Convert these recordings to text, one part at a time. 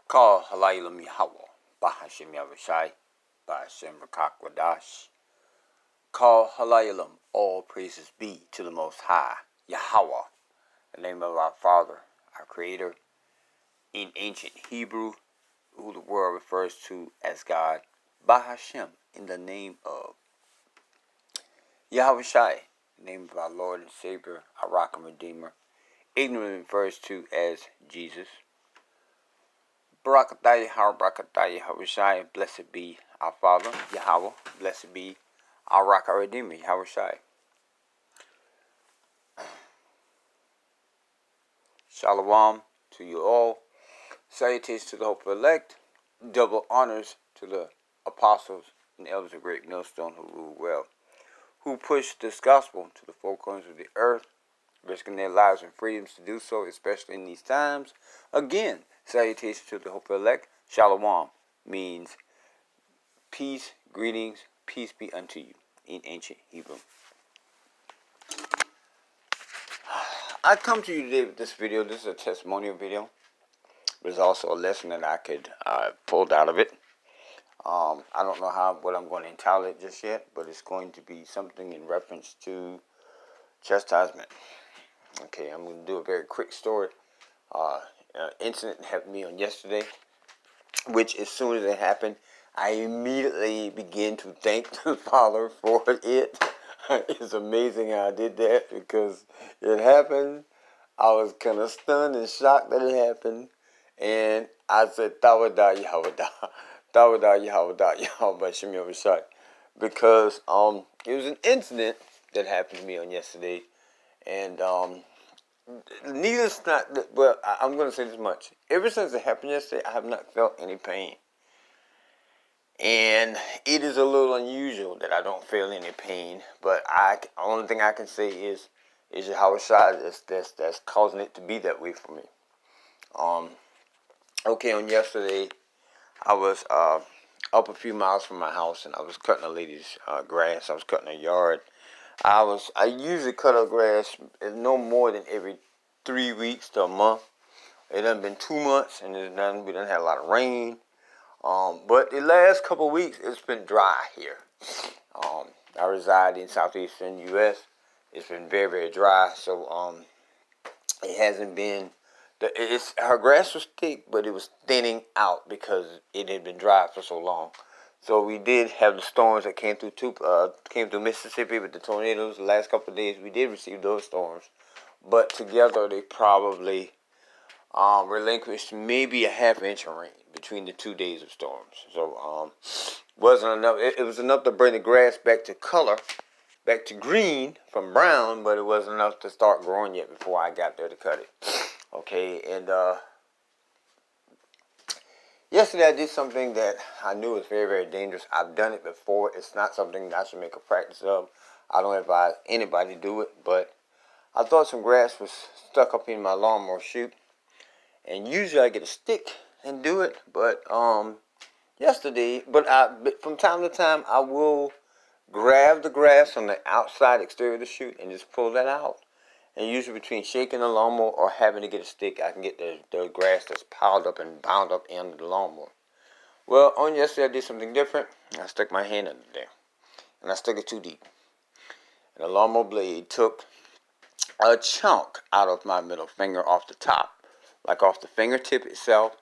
Call Halaylam Yahweh, Bahashim Yahushai, Bahashim Rakakwadash. Call Halaylam, all praises be to the Most High, Yahweh, the name of our Father, our Creator. In ancient Hebrew, who the world refers to as God, Bahashim, in the name of Yahushai, the name of our Lord and Savior, our Rock and Redeemer. Ignorant refers to as Jesus. Barakatayi, Barakatayi, Yahushai, blessed be our Father, Yahweh, blessed be our Rock, our Redeemer, Yahushai. Shalom to you all. Salutations to the hopeful elect. Double honors to the apostles and elders of Great Millstone who rule well, who push this gospel to the four corners of the earth, risking their lives and freedoms to do so, especially in these times. Again, salutations to the hopeful elect. Shalom means peace, greetings, peace be unto you in ancient Hebrew. I come to you today with this video. This is a testimonial video. There's also a lesson that I could pulled out of it. I don't know what I'm going to entitle it just yet, but it's going to be something in reference to chastisement. Okay, I'm going to do a very quick story. Incident happened to me on yesterday, which as soon as it happened, I immediately began to thank the Father for it. It's amazing how I did that because it happened. I was kind of stunned and shocked that it happened. And I said, Tawada Yahweh, Tawada Yahweh, Yahweh Shem Yahushai. Because it was an incident that happened to me on yesterday. And needless not, well, I'm going to say this much. Ever since it happened yesterday, I have not felt any pain. And it is a little unusual that I don't feel any pain. But the only thing I can say is Yahushua that's causing it to be that way for me. Okay, on yesterday, I was up a few miles from my house, and I was cutting a lady's grass. I was cutting her yard. I usually cut her grass no more than every 3 weeks to a month. It done been 2 months, and we done had a lot of rain. But the last couple of weeks, it's been dry here. I reside in southeastern U.S. It's been very, very dry, so it hasn't been. Her grass was thick, but it was thinning out because it had been dry for so long. So we did have the storms that came through Mississippi with the tornadoes. The last couple of days, we did receive those storms, but together they probably relinquished maybe a half inch of rain between the 2 days of storms. So wasn't enough. It was enough to bring the grass back to color, back to green from brown, but it wasn't enough to start growing yet before I got there to cut it. Okay, and yesterday I did something that I knew was very, very dangerous. I've done it before. It's not something that I should make a practice of. I don't advise anybody to do it, but I thought some grass was stuck up in my lawnmower chute. And usually I get a stick and do it, but yesterday, but from time to time I will grab the grass on the outside exterior of the chute and just pull that out. And usually between shaking the lawnmower or having to get a stick, I can get the grass that's piled up and bound up in the lawnmower. Well, on yesterday I did something different. I stuck my hand under there, and I stuck it too deep. And the lawnmower blade took a chunk out of my middle finger off the top, like off the fingertip itself.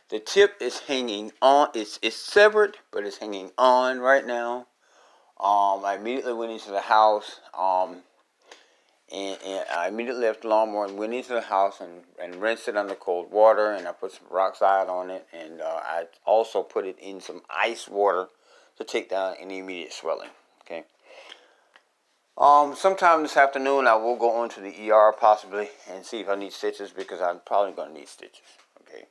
The tip is hanging on. It's severed, but it's hanging on right now. I immediately went into the house. And I immediately left the lawnmower and went into the house and rinsed it under cold water, and I put some peroxide on it, and I also put it in some ice water to take down any immediate swelling. Okay. Sometime this afternoon I will go on to the ER possibly and see if I need stitches, because I'm probably going to need stitches. Okay.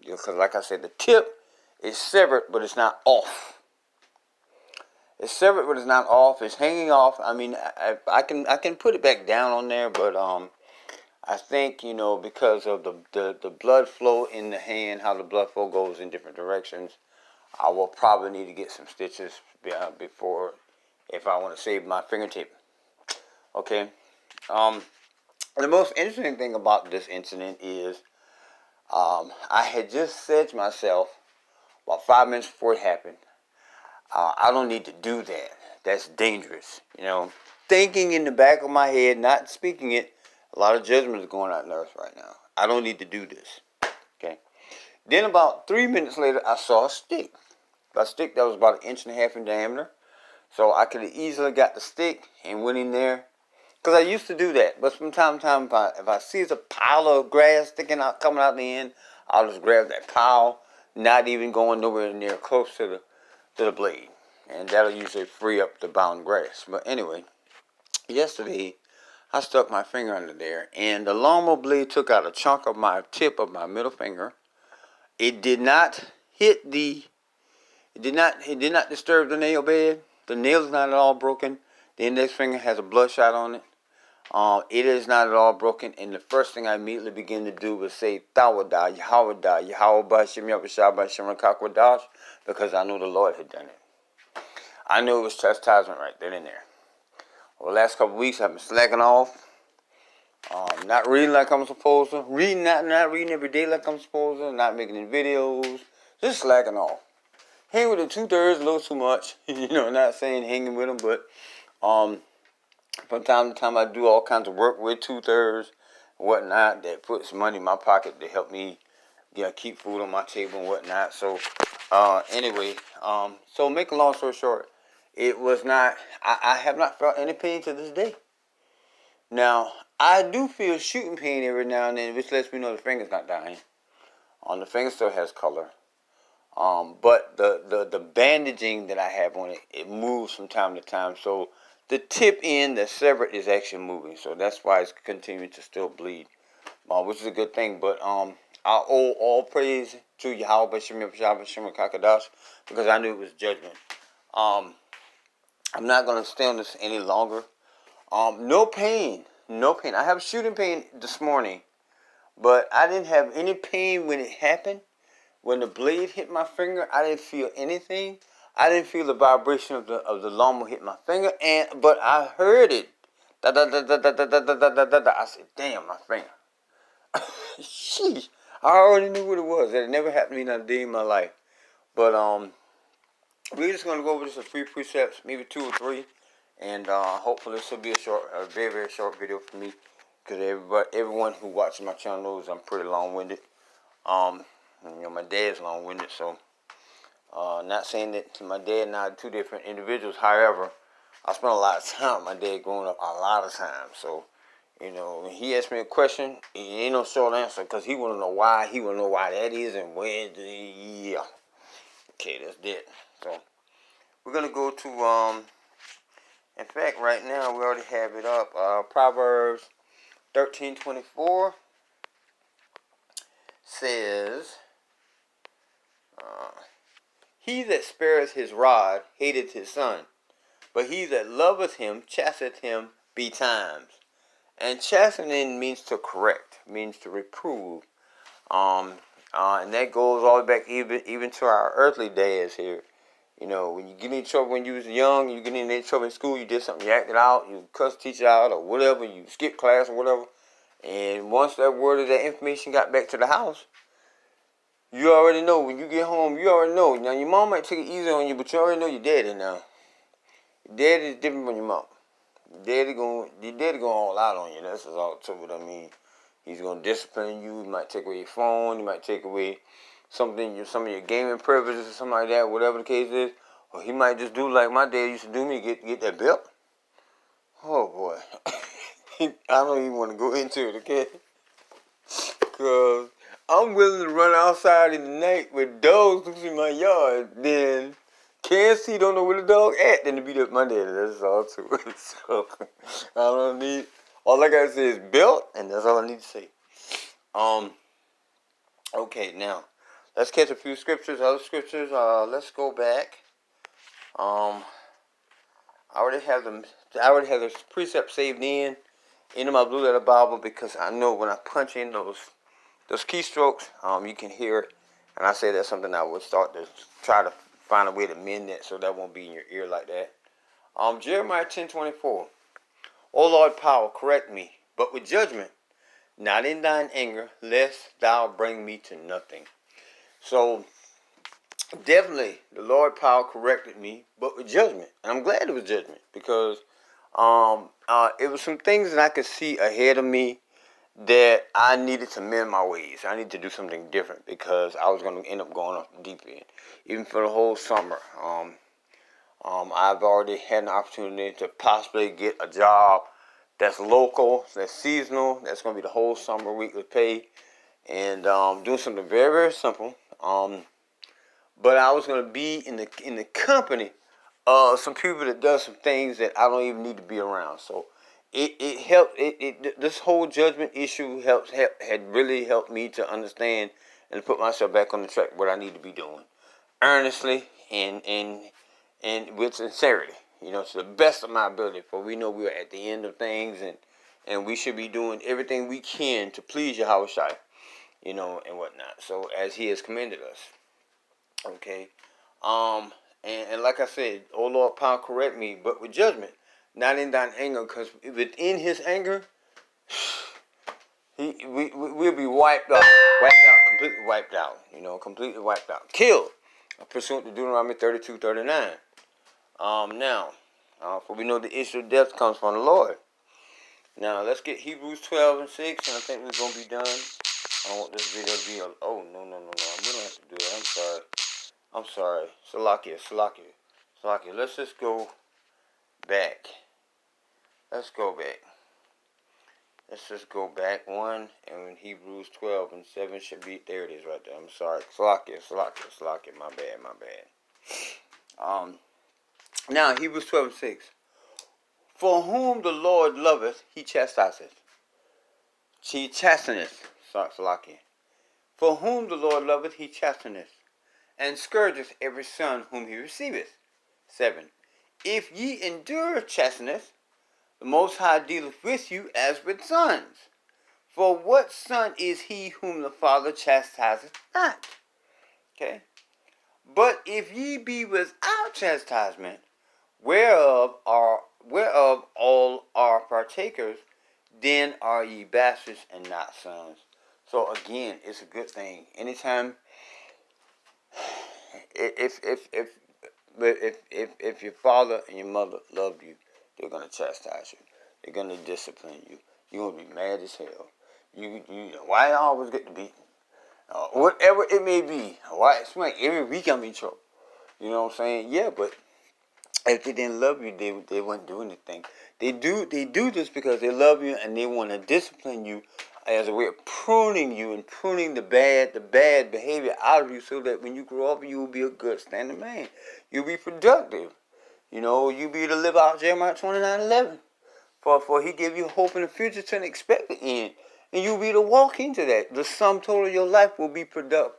Because like I said, the tip is severed, but it's not off. It's severed, but it's not off. It's hanging off. I mean, I can put it back down on there, but I think, because of the blood flow in the hand, how the blood flow goes in different directions, I will probably need to get some stitches before, if I want to save my fingertip. Okay. The most interesting thing about this incident is I had just said to myself, about 5 minutes before it happened, I don't need to do that. That's dangerous. Thinking in the back of my head, not speaking it, a lot of judgment is going out in the earth right now. I don't need to do this. Okay. Then about 3 minutes later, I saw a stick. A stick that was about 1.5 inches in diameter. So I could have easily got the stick and went in there. Because I used to do that. But from time to time, if I see a pile of grass sticking out, coming out the end, I'll just grab that pile, not even going nowhere near close to the blade. And that'll usually free up the bound grass. But anyway, yesterday, I stuck my finger under there, and the lawnmower blade took out a chunk of my tip of my middle finger. It did not hit it did not disturb the nail bed. The nail is not at all broken. The index finger has a bloodshot on it. It is not at all broken, and the first thing I immediately began to do was say, Thawadah, Yahwadah, Yahweh Shem Yahweh Shem Rakakwadash, because I knew the Lord had done it. I knew it was chastisement right then and there. Well, the last couple of weeks I've been slacking off. Not reading like I'm supposed to. Not reading every day like I'm supposed to. Not making any videos. Just slacking off. Hang with the 2/3 a little too much. Not saying hanging with them, but from time to time I do all kinds of work with 2/3 and whatnot that puts money in my pocket to help me keep food on my table and whatnot. So anyway, so make a long story short, it was not, I have not felt any pain to this day. Now, I do feel shooting pain every now and then, which lets me know the finger's not dying. The finger still has color. But the bandaging that I have on it, it moves from time to time. So the tip end that's severed is actually moving. So that's why it's continuing to still bleed, which is a good thing. But I owe all praise to Yahweh Shem Kakadash, because I knew it was judgment. I'm not going to stay on this any longer. No pain. I have shooting pain this morning, but I didn't have any pain when it happened. When the blade hit my finger, I didn't feel anything. I didn't feel the vibration of the lawnmower hit my finger, but I heard it. Da da da da da da da da da da da. I said, "Damn, my finger." Sheesh. I already knew what it was. That it never happened to me not a day in my life. But we're just gonna go over just a few precepts, maybe 2 or 3. And hopefully this will be a very, very short video for me, because everyone who watches my channel knows I'm pretty long-winded. My dad's long-winded, so not saying that my dad and I are two different individuals. However, I spent a lot of time with my dad growing up, a lot of time. So, when he asked me a question, it ain't no short answer, because he want to know why. He want to know why that is and where. Yeah. Okay, that's it. So, we're going to go to... in fact, right now, we already have it up. Proverbs 13:24 says, He that spareth his rod hateth his son, but he that loveth him chasteneth him betimes. And chastening means to correct, means to reprove. And that goes all the way back even to our earthly days here. When you get in trouble when you was young, you get in trouble in school, you did something, you acted out, you cussed the teacher out or whatever, you skipped class or whatever. And once that word or that information got back to the house, you already know. When you get home, you already know. Now, your mom might take it easy on you, but you already know your daddy now. Your daddy is different from your mom. Your daddy going all out on you. That's all what I mean. He's going to discipline you. He might take away your phone. He might take away some of your gaming privileges or something like that, whatever the case is. Or he might just do like my dad used to do me, get that belt. Oh, boy. I don't even want to go into it, okay? Because I'm willing to run outside in the night with dogs loose in my yard, then can't see, don't know where the dog at, then to beat up my daddy. That's all to it. So, all I gotta say is belt, and that's all I need to say. Okay, now, let's catch a few scriptures, other scriptures. Let's go back. I already have the precept saved into my blue letter Bible, because I know when I punch in those keystrokes, you can hear it. And I say that's something I would start to try to find a way to mend that so that won't be in your ear like that. Jeremiah 10:24. O Lord, power, correct me, but with judgment. not in thine anger, lest thou bring me to nothing. So definitely the Lord power corrected me, but with judgment. And I'm glad it was judgment because it was some things that I could see ahead of me that I needed to mend my ways. I needed to do something different because I was going to end up going off the deep end. Even for the whole summer, I've already had an opportunity to possibly get a job that's local, that's seasonal, that's going to be the whole summer weekly pay, and doing something very, very simple. But I was going to be in the company of some people that does some things that I don't even need to be around. So it helped. This whole judgment issue had really helped me to understand and to put myself back on the track what I need to be doing, earnestly and with sincerity. To the best of my ability. For we know we are at the end of things, and we should be doing everything we can to please Yahweh Shai, and whatnot. So as He has commended us. Okay. And like I said, oh Lord, power correct me, but with judgment, not in thine anger, because within His anger, we'll be completely wiped out, completely wiped out, killed, pursuant to Deuteronomy 32:39. Now, for we know the issue of death comes from the Lord. Now, let's get Hebrews 12:6, and I think we're going to be done. I don't want this video to be oh, no. We don't have to do it. I'm sorry. Salakia. Let's just go back. Let's just go back one, and Hebrews 12:7 should be, there it is right there. I'm sorry. Salakia. My bad. Now, Hebrews 12:6. For whom the Lord loveth, He chastiseth. He chasteneth. Salakia. For whom the Lord loveth, He chasteneth, and scourgeth every son whom He receiveth. 7. If ye endure chasteneth, the Most High dealeth with you as with sons. For what son is he whom the Father chastiseth not? Okay. But if ye be without chastisement, whereof all are partakers, then are ye bastards and not sons. So again, it's a good thing. Anytime, if your father and your mother love you, they're gonna chastise you. They're gonna discipline you. You're gonna be mad as hell. Why I always get to beat? Whatever it may be. Why it's like every week I'm in trouble. You know what I'm saying? Yeah, but if they didn't love you, they wouldn't do anything. They do this because they love you and they want to discipline you as a way of pruning you and pruning the bad behavior out of you, so that when you grow up, you will be a good standing man. You'll be productive. You'll be able to live out Jeremiah 29:11. For He gave you hope in the future to an expected end, and you'll be able to walk into that. The sum total of your life will be positive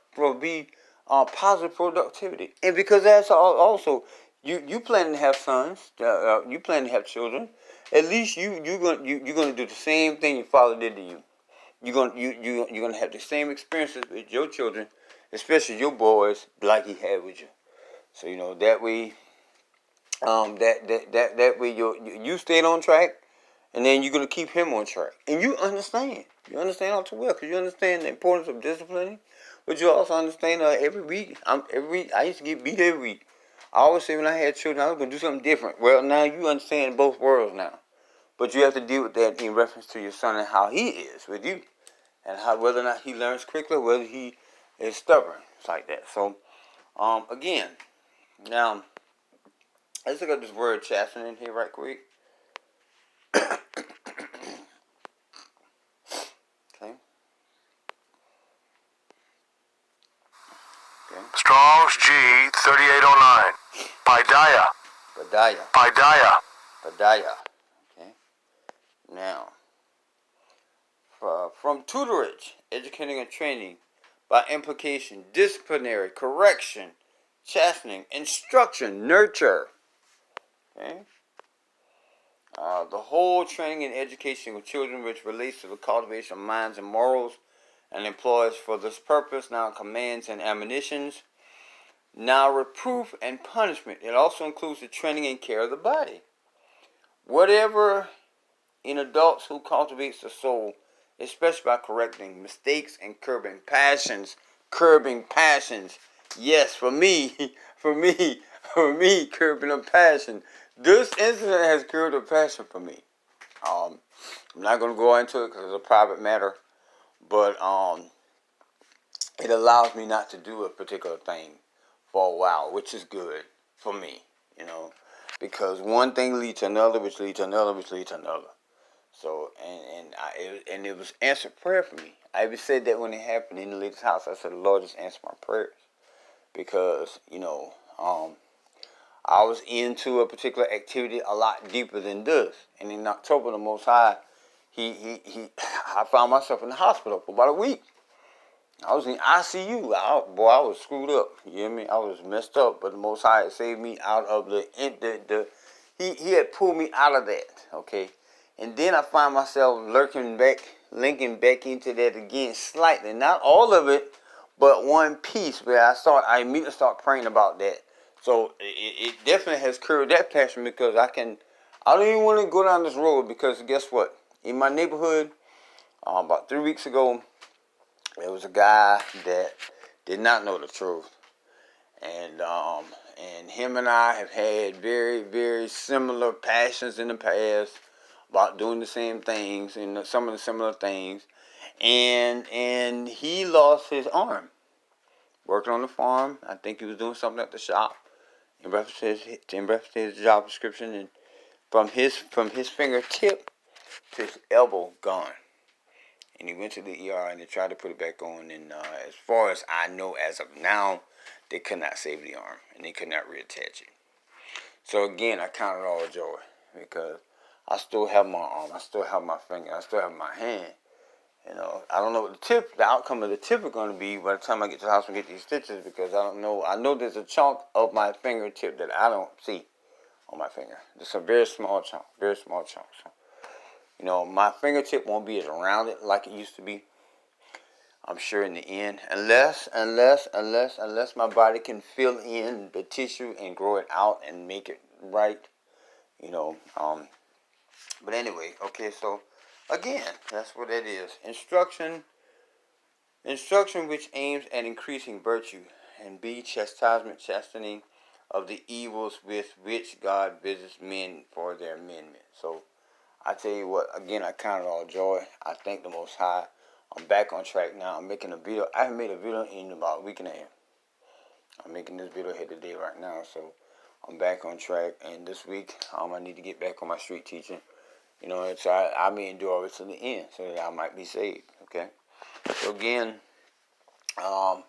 productivity, and because that's also. You plan to have sons. You plan to have children. At least you're gonna do the same thing your father did to you. You're gonna have the same experiences with your children, especially your boys, like he had with you. So that way, that way you stayed on track, and then you're gonna keep him on track. And you understand all too well, because you understand the importance of disciplining. But you also understand every week I used to get beat every week. I always say when I had children, I was going to do something different. Well, now you understand both worlds now. But you have to deal with that in reference to your son and how he is with you. And whether or not he learns quickly, whether he is stubborn. It's like that. So, again, now, let's look at this word chastening here right quick. Okay. Strong's G 3809. Padaya. Okay. Now, from tutorage, educating and training, by implication, disciplinary, correction, chastening, instruction, nurture. Okay. The whole training and education of children, which relates to the cultivation of minds and morals, and employs for this purpose now commands and admonitions, now reproof and punishment. It also includes the training and care of the body. Whatever in adults who cultivates the soul especially by correcting mistakes and curbing passions. Curbing passions. Yes, for me, curbing a passion. This incident has curbed a passion for me. I'm not going to go into it because it's a private matter, but it allows me not to do a particular thing for a while, which is good for me, because one thing leads to another, which leads to another, which leads to another. So, and it was answered prayer for me. I even said that when it happened in the lady's house. I said, the Lord just answered my prayers. Because, I was into a particular activity a lot deeper than this. And in October, the Most High, I found myself in the hospital for about a week. I was in ICU. I was screwed up. You hear me? I was messed up. But the Most High had saved me out of He had pulled me out of that. Okay. And then I find myself linking back into that again slightly. Not all of it, but one piece where I immediately start praying about that. So it definitely has curbed that passion because I don't even want to go down this road because guess what? In my neighborhood, about 3 weeks ago, there was a guy that did not know the truth. And him and I have had very, very similar passions in the past about doing the same things and some of the similar things. And he lost his arm. Working on the farm. I think he was doing something at the shop. In reference to his job description, and from his fingertip to his elbow gone. And he went to the ER and they tried to put it back on. And as far as I know, as of now, they could not save the arm and they could not reattach it. So again, I count it all joy because I still have my arm, I still have my finger, I still have my hand. I don't know what the outcome of the tip is going to be by the time I get to the hospital and get these stitches because I don't know. I know there's a chunk of my fingertip that I don't see on my finger. It's a very small chunk, very small chunk. So, my fingertip won't be as rounded like it used to be. I'm sure in the end, unless my body can fill in the tissue and grow it out and make it right, But anyway, okay, so again, that's what it is. Instruction which aims at increasing virtue, and B, chastisement, chastening of the evils with which God visits men for their amendment. So I tell you what, again, I count it all joy. I thank the Most High. I'm back on track now. I'm making a video. I haven't made a video in about a week and a half. I'm making this video here today right now, so I'm back on track. And this week, I need to get back on my street teaching. So I may endure it to the end so that I might be saved. Okay. So again, I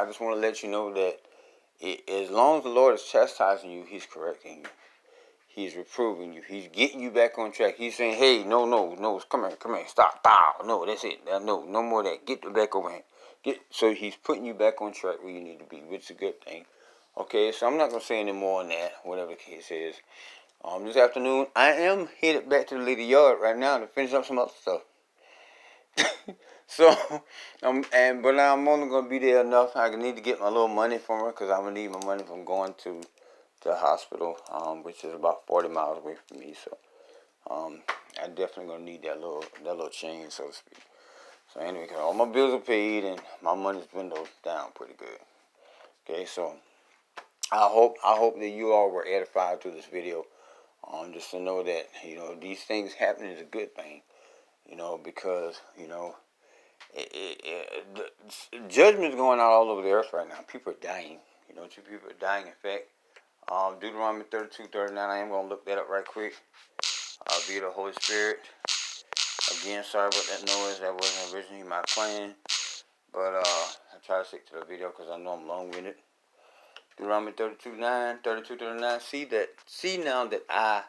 just want to let you know that as long as the Lord is chastising you, He's correcting you. He's reproving you. He's getting you back on track. He's saying, hey, no, come here, stop, bow. No, that's it. No more of that. Get back over here. So He's putting you back on track where you need to be, which is a good thing. Okay, so I'm not going to say any more on that, whatever the case is. This afternoon, I am headed back to the lady yard right now to finish up some other stuff. So, but I'm only going to be there enough. I need to get my little money from her because I'm going to need my money from going to the hospital, which is about 40 miles away from me. So, I definitely going to need that little change, so to speak. So anyway, cause all my bills are paid and my money's dwindled down pretty good. Okay, so I hope that you all were edified through this video. Just to know that these things happening is a good thing. Because the judgment is going out all over the earth right now. People are dying. Two people are dying. In fact, Deuteronomy 32:39. I am going to look that up right quick. Via the Holy Spirit. Again, sorry about that noise. That wasn't originally my plan. But I try to stick to the video because I know I'm long-winded. Deuteronomy 32:39. See now that I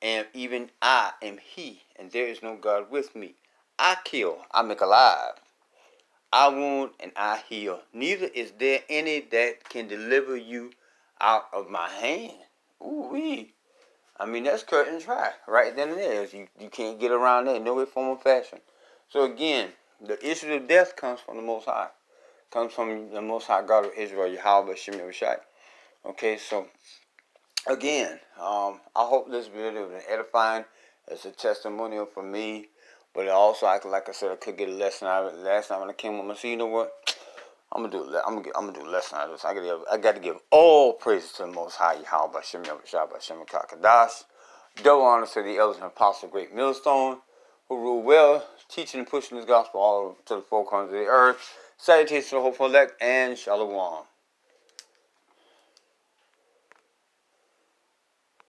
am He, and there is no God with me. I kill, I make alive. I wound and I heal. Neither is there any that can deliver you out of my hand. Ooh-wee. I mean, that's cut and dry. Right then and there. You can't get around that in no way, form, or fashion. So again, the issue of death comes from the Most High. Comes from the Most High God of Israel, Yahweh Shem Yahushai. Okay, so again, I hope this video was edifying. It's a testimonial for me. But also, like I said, I could get a lesson out of it. Last time when I came home, I said, you know what? I'm gonna do a lesson out of this. I got to give all praises to the Most High Yahweh Shem Yahweh Shem Kakadash. Double honors to the elders and apostles of Great Millstone, who rule well, teaching and pushing this gospel all to the four corners of the earth. Salutations to the hopeful elect, and Shalom.